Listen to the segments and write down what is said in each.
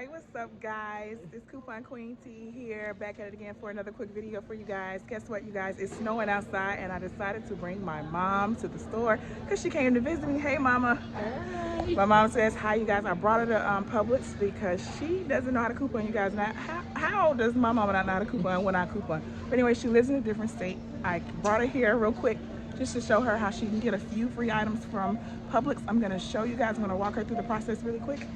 right, what's up guys? It's Coupon Queen T here, back at it again for another quick video for you guys. Guess what, you guys? It's snowing outside and I decided to bring my mom to the store because she came to visit me. Hey mama. Hi. My mom says hi, you guys. I brought her to Publix because she doesn't know how to coupon, you guys. Now, how does my mama not know how to coupon when I coupon? But anyway, she lives in a different state. I brought her here real quick just to show her how she can get a few free items from Publix. I'm gonna show you guys. I'm gonna walk her through the process really quick,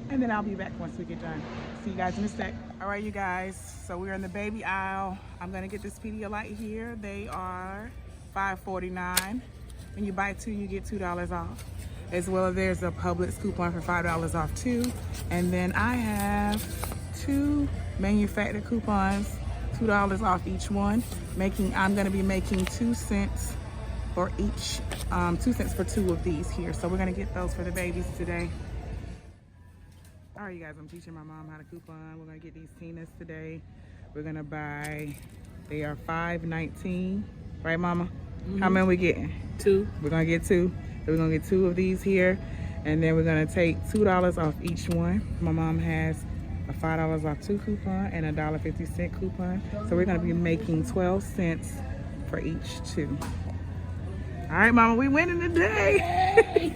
and then I'll be back once we get done. See you guys in a sec. All right, you guys, so we're in the baby aisle. I'm gonna get this Pedialyte here. They are $5.49. When you buy two, you get $2 off. As well as there's a Publix coupon for $5 off too. And then I have two manufacturer coupons, $2 off each one. I'm gonna be making 2 cents for each, 2 cents for two of these here. So we're gonna get those for the babies today. All right, you guys, I'm teaching my mom how to coupon. We're gonna get these Tinas today. We're gonna buy, they are $5.19, right mama? How many we getting? 2. We're gonna get 2. So we're gonna get 2 of these here. And then we're gonna take $2 off each one. My mom has a $5 off 2 coupon and a $1.50 coupon. So we're gonna be making 12 cents for each 2. All right, mama, we winning today.